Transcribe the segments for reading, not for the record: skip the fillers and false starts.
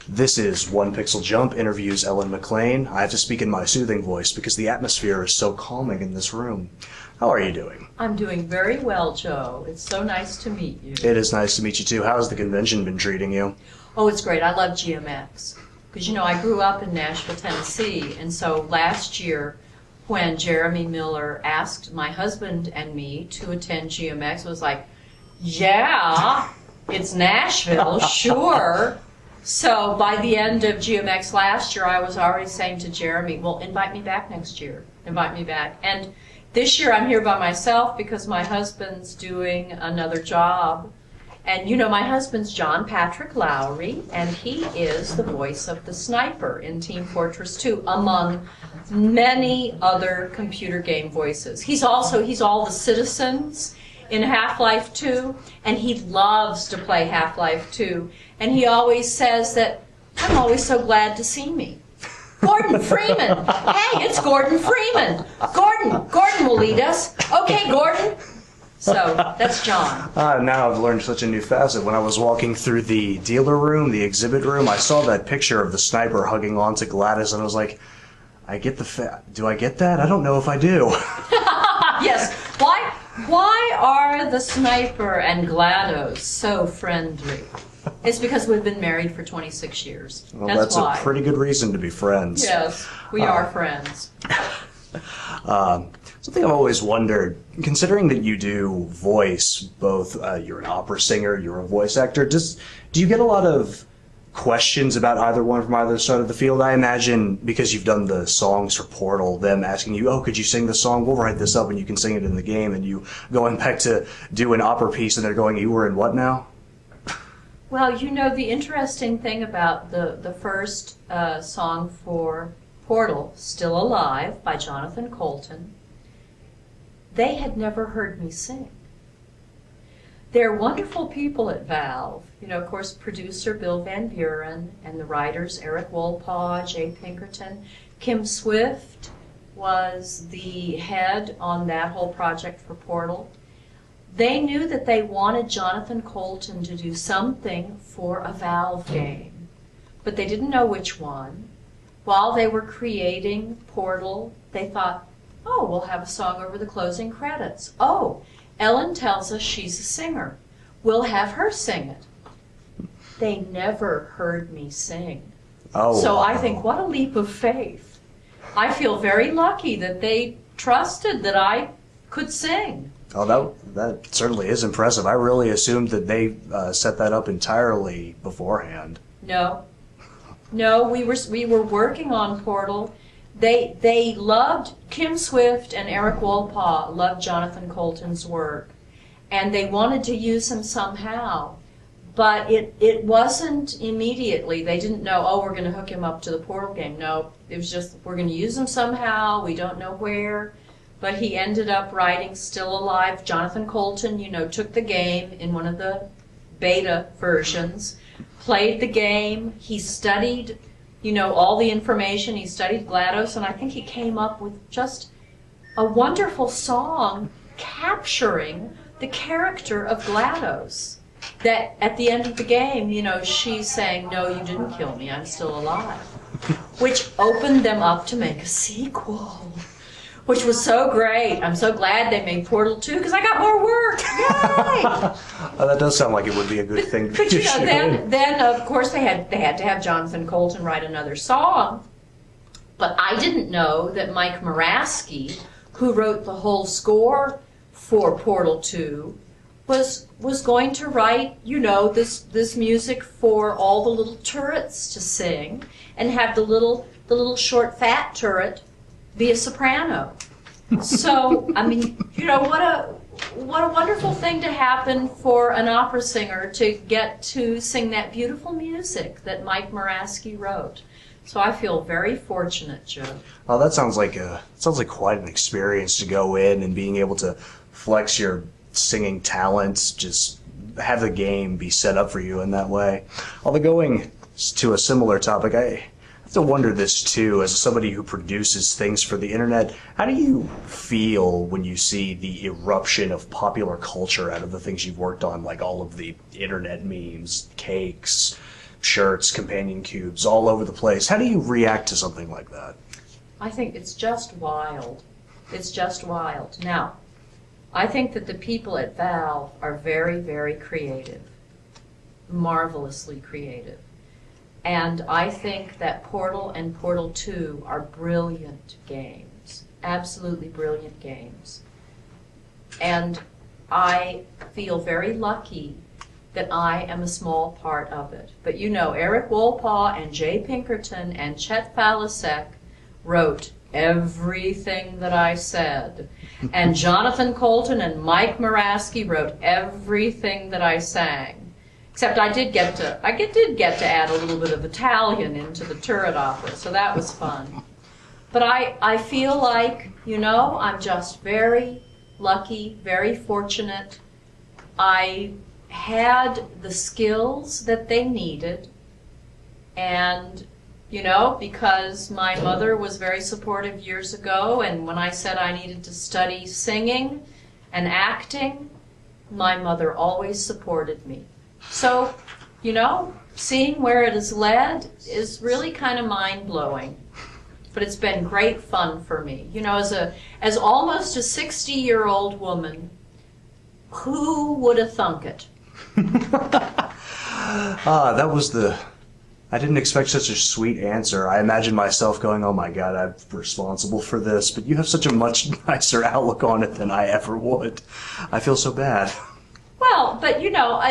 This is One Pixel Jump interviews Ellen McLain. I have to speak in my soothing voice because the atmosphere is so calming in this room. How are you doing? I'm doing very well, Joe. It's so nice to meet you. It is nice to meet you too. How's the convention been treating you? Oh, it's great. I love GMX. Because, you know, I grew up in Nashville, Tennessee, and so last year when Jeremy Miller asked my husband and me to attend GMX, it was like, yeah, it's Nashville, sure. So by the end of GMX last year, I was already saying to Jeremy, well, invite me back next year. Invite me back. And this year I'm here by myself because my husband's doing another job. And you know, my husband's John Patrick Lowrie, and he is the voice of the sniper in Team Fortress 2, among many other computer game voices. He's all the citizens in Half-Life 2, and he loves to play Half-Life 2. And he always says that, I'm always so glad to see me. Gordon Freeman! Hey, it's Gordon Freeman! Gordon will lead us. Okay, Gordon. So, that's John. Now I've learned such a new facet. When I was walking through the dealer room, the exhibit room, I saw that picture of the sniper hugging onto GLaDOS, and I was like, do I get that? I don't know if I do. Yes. Why are the sniper and GLaDOS so friendly? It's because we've been married for 26 years. Well, that's why. A pretty good reason to be friends. Yes, we are friends. Something I've always wondered, considering that you do voice, both you're an opera singer, you're a voice actor, do you get a lot of questions about either one from either side of the field? I imagine because you've done the songs for Portal, them asking you, oh, could you sing the song? We'll write this up and you can sing it in the game, and you going back to do an opera piece and they're going, you were in what now? Well, you know, the interesting thing about the first song for Portal, Still Alive, by Jonathan Coulton, they had never heard me sing. They're wonderful people at Valve. You know, of course, producer Bill Van Buren and the writers Eric Wolpaw, Jay Pinkerton. Kim Swift was the head on that whole project for Portal. They knew that they wanted Jonathan Coulton to do something for a Valve game, but they didn't know which one. While they were creating Portal, they thought, oh, we'll have a song over the closing credits. Oh, Ellen tells us she's a singer. We'll have her sing it. They never heard me sing. Oh, so I think, what a leap of faith. I feel very lucky that they trusted that I could sing. Oh, that certainly is impressive. I really assumed that they set that up entirely beforehand. No, we were working on Portal. They loved Kim Swift and Eric Wolpaw, loved Jonathan Coulton's work, and they wanted to use him somehow. But it wasn't immediately. They didn't know, oh, we're going to hook him up to the Portal game. No, it was just, we're going to use him somehow. We don't know where. But he ended up writing Still Alive. Jonathan Coulton, you know, took the game in one of the beta versions, played the game. He studied, you know, all the information. He studied GLaDOS, and I think he came up with just a wonderful song capturing the character of GLaDOS. That at the end of the game, you know, she's saying, no, you didn't kill me, I'm still alive. Which opened them up to make a sequel, which was so great. I'm so glad they made Portal 2 because I got more work. Yay! That does sound like it would be a good thing. But you know, then of course they had to have Jonathan Coulton write another song. But I didn't know that Mike Moraski, who wrote the whole score for Portal 2, was going to write, you know, this music for all the little turrets to sing, and have the little short fat turret be a soprano. So, I mean, you know, what a wonderful thing to happen for an opera singer to get to sing that beautiful music that Mike Moraski wrote. So I feel very fortunate, Joe. Oh, that sounds like quite an experience to go in and being able to flex your singing talents, just have the game be set up for you in that way. Although going to a similar topic, I have to wonder this too, as somebody who produces things for the internet, how do you feel when you see the eruption of popular culture out of the things you've worked on, like all of the internet memes, cakes, shirts, companion cubes, all over the place. How do you react to something like that? I think it's just wild. It's just wild. Now, I think that the people at Valve are very, very creative, marvelously creative. And I think that Portal and Portal 2 are brilliant games, absolutely brilliant games. And I feel very lucky that I am a small part of it. But you know, Eric Wolpaw and Jay Pinkerton and Chet Falasek wrote everything that I said. And Jonathan Colton and Mike Moraski wrote everything that I sang. Except I did get to add a little bit of Italian into the turret opera, so that was fun. But I feel like, you know, I'm just very lucky, very fortunate. I had the skills that they needed, and you know, because my mother was very supportive years ago, and when I said I needed to study singing and acting, my mother always supported me. So, you know, seeing where it has led is really kind of mind-blowing. But it's been great fun for me. You know, as almost a 60-year-old woman, who would have thunk it? That was I didn't expect such a sweet answer. I imagined myself going, oh my God, I'm responsible for this, but you have such a much nicer outlook on it than I ever would. I feel so bad. Well, but you know,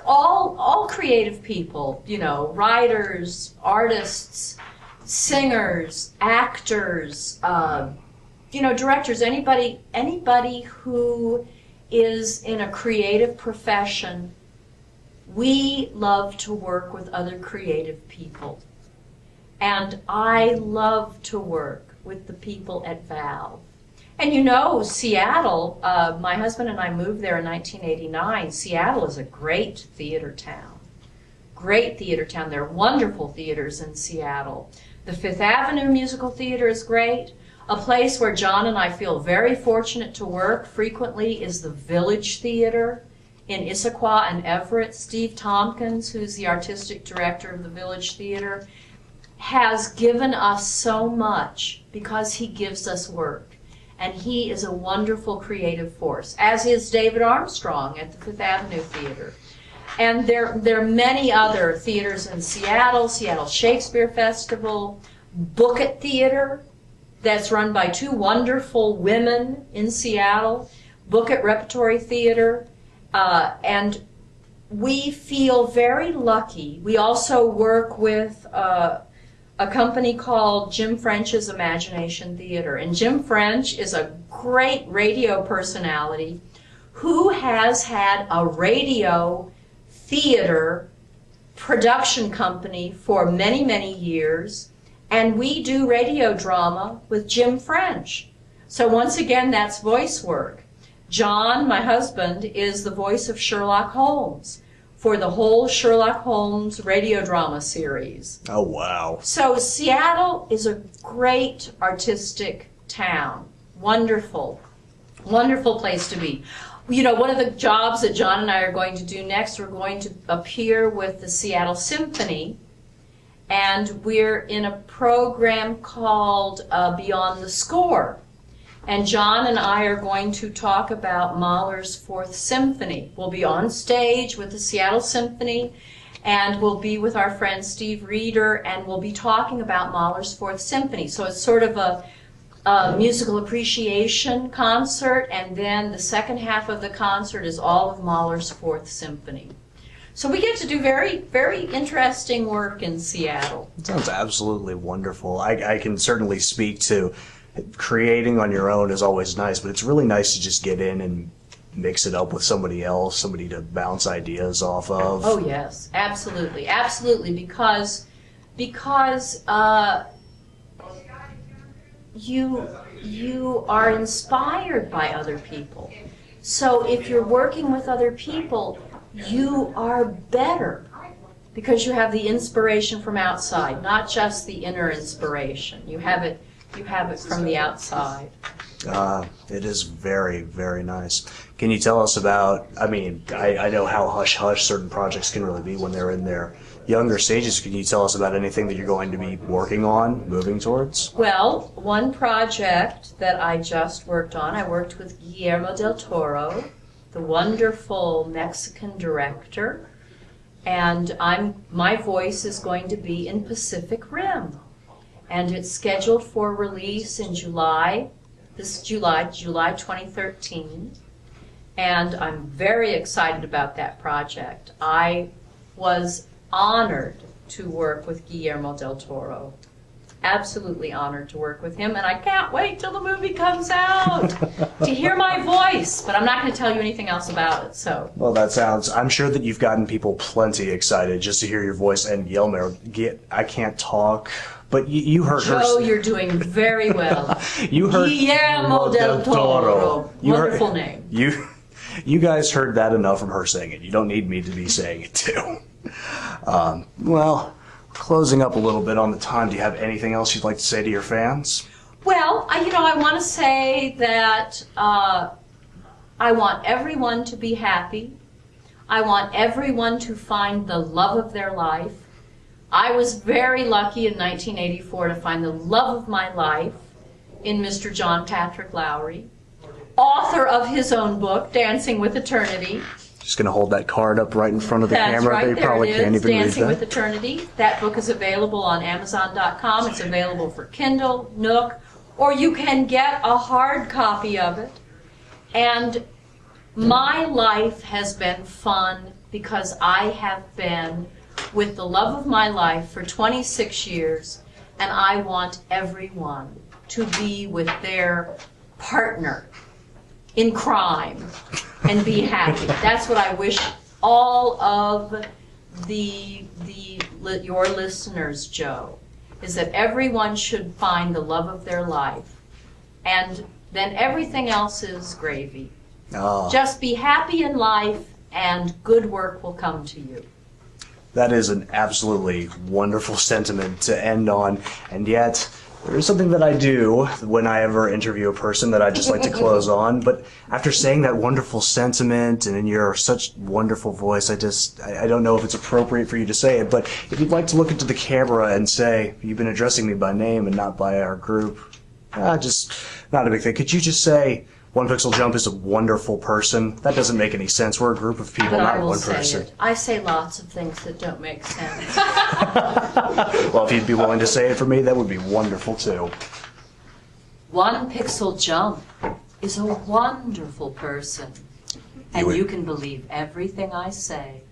all creative people, you know, writers, artists, singers, actors, you know, directors, anybody who is in a creative profession, we love to work with other creative people. And I love to work with the people at Valve. And you know, Seattle, my husband and I moved there in 1989. Seattle is a great theater town. Great theater town. There are wonderful theaters in Seattle. The Fifth Avenue Musical Theater is great. A place where John and I feel very fortunate to work frequently is the Village Theater in Issaquah and Everett. Steve Tompkins, who's the artistic director of the Village Theater, has given us so much because he gives us work. And he is a wonderful creative force, as is David Armstrong at the Fifth Avenue Theater. And there are many other theaters in Seattle, Seattle Shakespeare Festival, Book It Theater, that's run by two wonderful women in Seattle, Book It Repertory Theater, and we feel very lucky. We also work with a company called Jim French's Imagination Theater. And Jim French is a great radio personality who has had a radio theater production company for many, many years. And we do radio drama with Jim French. So once again, that's voice work. John, my husband, is the voice of Sherlock Holmes for the whole Sherlock Holmes radio drama series. Oh, wow. So Seattle is a great artistic town. Wonderful, wonderful place to be. You know, one of the jobs that John and I are going to do next, we're going to appear with the Seattle Symphony, and we're in a program called Beyond the Score. And John and I are going to talk about Mahler's Fourth Symphony. We'll be on stage with the Seattle Symphony, and we'll be with our friend Steve Reeder, and we'll be talking about Mahler's Fourth Symphony. So it's sort of a musical appreciation concert, and then the second half of the concert is all of Mahler's Fourth Symphony. So we get to do very, very interesting work in Seattle. It sounds absolutely wonderful. I can certainly speak to creating on your own is always nice, but it's really nice to just get in and mix it up with somebody else, somebody to bounce ideas off of. Oh yes, absolutely, absolutely, because you are inspired by other people. So if you're working with other people, you are better because you have the inspiration from outside, not just the inner inspiration. You have it from the outside. It is very, very nice. Can you tell us about, I mean, I know how hush-hush certain projects can really be when they're in their younger stages, can you tell us about anything that you're going to be working on, moving towards? Well, one project that I just worked on, I worked with Guillermo del Toro, the wonderful Mexican director, and my voice is going to be in Pacific Rim. And it's scheduled for release in July 2013. And I'm very excited about that project. I was honored to work with Guillermo del Toro. Absolutely honored to work with him, and I can't wait till the movie comes out to hear my voice. But I'm not going to tell you anything else about it. So. Well, I'm sure that you've gotten people plenty excited just to hear your voice. And Guillermo, I can't talk, but you heard her. Joe, you're doing very well. You heard Guillermo del Toro. Wonderful name. You guys heard that enough from her saying it. You don't need me to be saying it too. Well, closing up a little bit on the time, do you have anything else you'd like to say to your fans? Well, I want to say that I want everyone to be happy. I want everyone to find the love of their life. I was very lucky in 1984 to find the love of my life in Mr. John Patrick Lowrie, author of his own book, Dancing with Eternity. Just going to hold that card up right in front of the camera. Right, they probably can't even read that. Dancing with Eternity. That book is available on Amazon.com. It's available for Kindle, Nook, or you can get a hard copy of it. And my life has been fun because I have been with the love of my life for 26 years, and I want everyone to be with their partner in crime and be happy. That's what I wish all of your listeners, Joe, is that everyone should find the love of their life, and then everything else is gravy. Oh. Just be happy in life, and good work will come to you. That is an absolutely wonderful sentiment to end on, and yet there is something that I do when I ever interview a person that I just like to close on. But after saying that wonderful sentiment and in your such wonderful voice, I don't know if it's appropriate for you to say it, but if you'd like to look into the camera and say, you've been addressing me by name and not by our group, just not a big thing. Could you just say, One Pixel Jump is a wonderful person? That doesn't make any sense. We're a group of people, not one person. I say lots of things that don't make sense. Well, if you'd be willing to say it for me, that would be wonderful too. One Pixel Jump is a wonderful person, and you can believe everything I say.